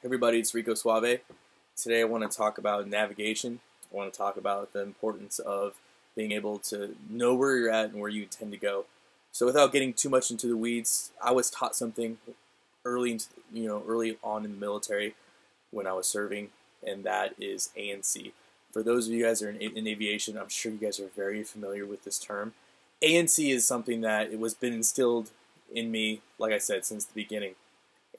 Everybody, it's Rico Suave. Today I want to talk about navigation. I want to talk about the importance of being able to know where you're at and where you intend to go. So without getting too much into the weeds, I was taught something early on in the military when I was serving, and that is ANC. For those of you guys that are in aviation, I'm sure you guys are very familiar with this term. ANC is something that it was been instilled in me, like I said, since the beginning.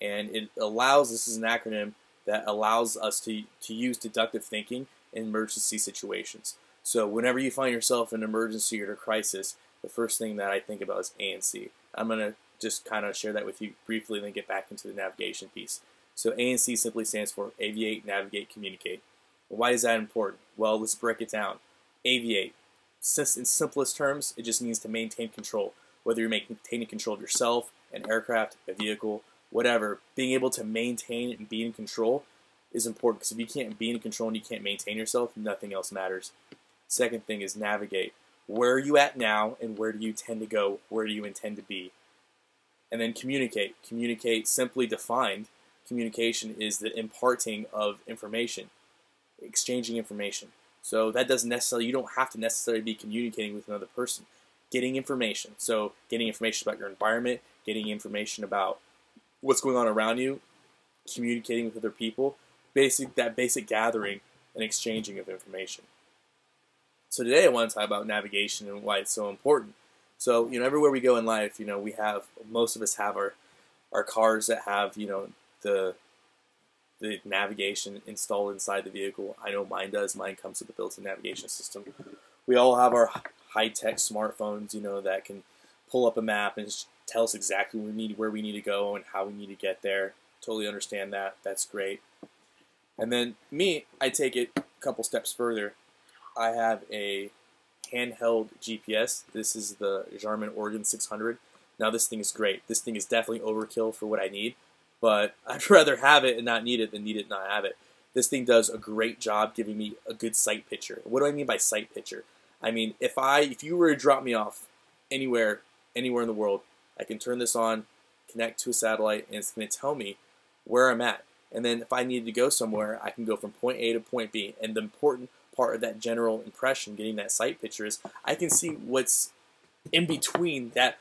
And it allows, this is an acronym that allows us to use deductive thinking in emergency situations. So whenever you find yourself in an emergency or a crisis, the first thing that I think about is ANC. I'm going to just kind of share that with you briefly and then get back into the navigation piece. So ANC simply stands for Aviate, Navigate, Communicate. Why is that important? Well, let's break it down. Aviate, in simplest terms, it just means to maintain control. Whether you're maintaining control of yourself, an aircraft, a vehicle, whatever, being able to maintain and be in control is important, because if you can't be in control and you can't maintain yourself, nothing else matters. Second thing is navigate. Where are you at now, and where do you intend to go? Where do you intend to be? And then communicate. Communicate, simply defined, communication is the imparting of information, exchanging information. So that doesn't necessarily, you don't have to necessarily be communicating with another person. Getting information. So getting information about your environment, getting information about what's going on around you, communicating with other people, that basic gathering and exchanging of information. So today I want to talk about navigation and why it's so important. So, everywhere we go in life, most of us have our cars that have, the navigation installed inside the vehicle. I know mine does. Mine comes with a built-in navigation system. We all have our high-tech smartphones, that can pull up a map and just tell us exactly where we need to go and how we need to get there. Totally understand that. That's great. And then me, I take it a couple steps further. I have a handheld GPS. This is the Garmin Oregon 600. Now this thing is great. This thing is definitely overkill for what I need, but I'd rather have it and not need it than need it and not have it. This thing does a great job giving me a good sight picture. What do I mean by sight picture? I mean, if you were to drop me off anywhere in the world, I can turn this on, connect to a satellite, and it's going to tell me where I'm at. And then if I need to go somewhere, I can go from point A to point B. And the important part of that general impression, getting that sight picture, is I can see what's in between that,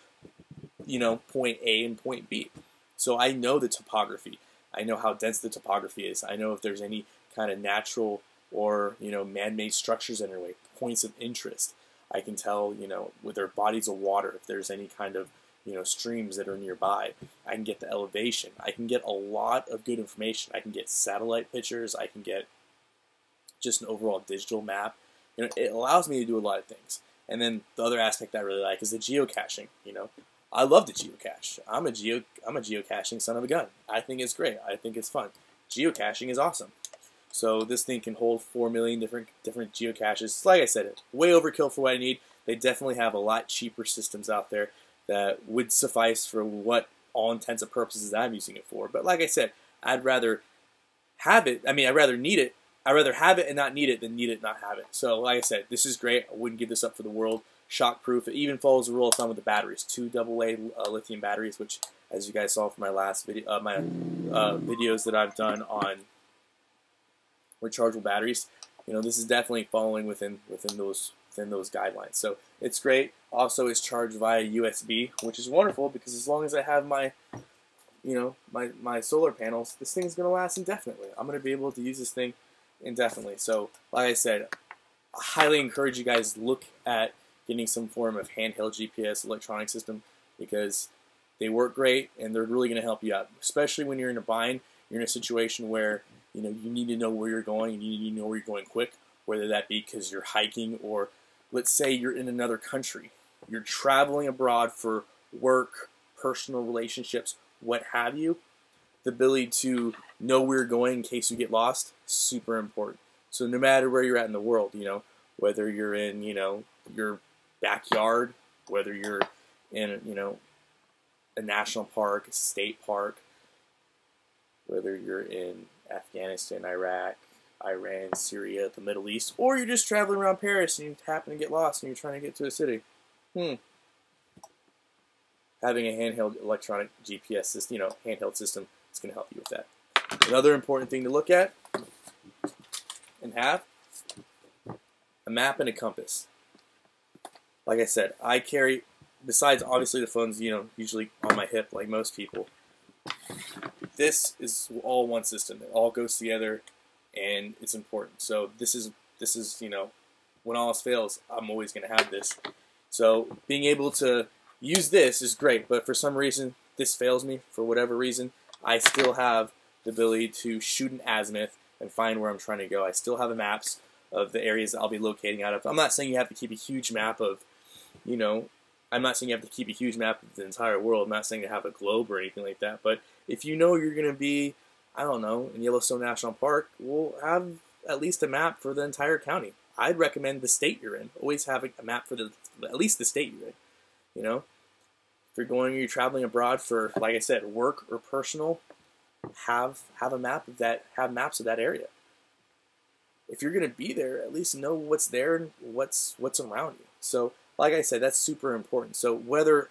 point A and point B. So I know the topography. I know how dense the topography is. I know if there's any kind of natural or, man-made structures in their way, points of interest. I can tell, with their bodies of water, if there's any kind of, streams that are nearby. I can get the elevation. I can get a lot of good information. I can get satellite pictures. I can get just an overall digital map. It allows me to do a lot of things. And then the other aspect I really like is the geocaching. I love the geocache. I'm a geocaching son of a gun. I think it's great. I think it's fun. Geocaching is awesome. So this thing can hold 4 million different geocaches. Like I said, way overkill for what I need. They definitely have a lot cheaper systems out there that would suffice for what all intents and purposes I'm using it for. But like I said, I'd rather have it. I'd rather need it. I'd rather have it and not need it than need it and not have it. So like I said, this is great. I wouldn't give this up for the world. Shockproof. It even follows the rule of thumb with the batteries. 2 AA lithium batteries, which, as you guys saw from my last video, videos that I've done on rechargeable batteries, this is definitely following within those guidelines. So it's great. Also, it's charged via USB, which is wonderful, because as long as I have my my solar panels, this thing is going to last indefinitely. I'm going to be able to use this thing indefinitely. So like I said, I highly encourage you guys to look at getting some form of handheld GPS electronic system, because they work great and they're really going to help you out, especially when you're in a bind. You're in a situation where you need to know where you're going, and you need to know where you're going quick, whether that be because you're hiking, or let's say you're in another country. You're traveling abroad for work, personal relationships, what have you. The ability to know where you're going in case you get lost, super important. So no matter where you're at in the world, whether you're in, your backyard, whether you're in, a national park, a state park, whether you're in Afghanistan, Iraq, Iran, Syria, the Middle East, or you're just traveling around Paris and you happen to get lost and you're trying to get to a city. Having a handheld electronic GPS system, handheld system, is going to help you with that. Another important thing to look at and have a map and a compass. Like I said, I carry, besides obviously the phones, usually on my hip like most people, this is all one system. It all goes together and it's important. So this is when all else fails, I'm always going to have this. So being able to use this is great, but for some reason this fails me, for whatever reason, I still have the ability to shoot an azimuth and find where I'm trying to go. I still have the maps of the areas that I'll be locating out of. I'm not saying you have to keep a huge map of, I'm not saying you have to keep a huge map of the entire world. I'm not saying to have a globe or anything like that, but if you know you're going to be, I don't know, in Yellowstone National Park, we'll have at least a map for the entire county. I'd recommend the state you're in. Always have a map for at least the state you're in. If you're traveling abroad for, like I said, work or personal, have a map of that. Have maps of that area. If you're going to be there, at least know what's there and what's around you. So, like I said, that's super important. So whether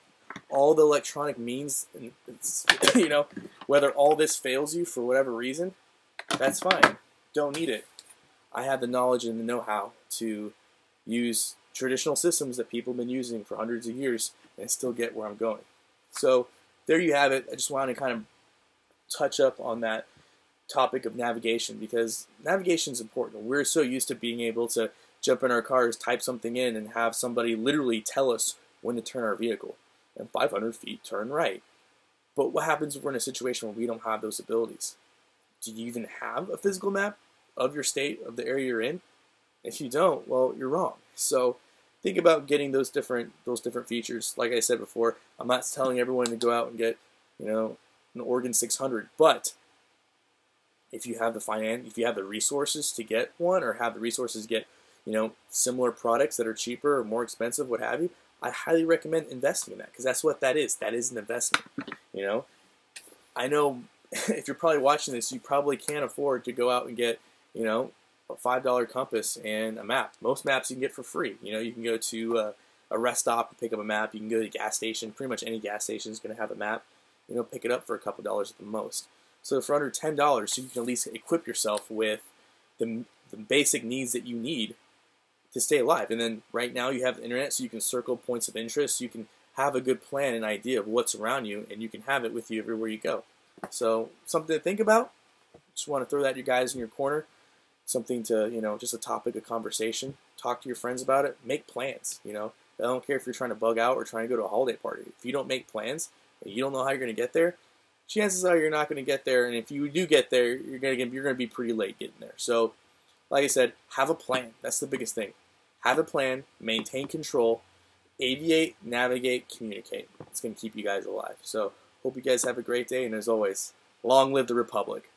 all the electronic means, whether all this fails you for whatever reason, that's fine. Don't need it. I have the knowledge and the know-how to use traditional systems that people have been using for hundreds of years and still get where I'm going. So there you have it. I just wanted to kind of touch up on that topic of navigation, because navigation is important. We're so used to being able to jump in our cars, type something in, and have somebody literally tell us when to turn our vehicle. And 500 feet, turn right. But what happens if we're in a situation where we don't have those abilities? Do you even have a physical map of your state, of the area you're in? If you don't, well, you're wrong. So think about getting those different features. Like I said before, I'm not telling everyone to go out and get, an Oregon 600, but if you have the resources to get one, or have the resources to get, similar products that are cheaper or more expensive, what have you, I highly recommend investing in that, because that's what that is. That is an investment. I know if you're probably watching this, you probably can't afford to go out and get, a $5 compass and a map. Most maps you can get for free. You can go to a rest stop and pick up a map. You can go to a gas station. Pretty much any gas station is going to have a map. Pick it up for a couple dollars at the most. So for under $10, so you can at least equip yourself with the basic needs that you need to stay alive. And then right now you have the internet, so you can circle points of interest. You can have a good plan and idea of what's around you, and you can have it with you everywhere you go. So something to think about. Just want to throw that to you guys in your corner. Something to, just a topic of conversation. Talk to your friends about it. Make plans. I don't care if you're trying to bug out or trying to go to a holiday party. If you don't make plans and you don't know how you're going to get there, chances are you're not going to get there. And if you do get there, you're going to be pretty late getting there. So, like I said, have a plan. That's the biggest thing. Have a plan. Maintain control. Aviate, navigate, communicate. It's going to keep you guys alive. So, hope you guys have a great day. And as always, long live the Republic.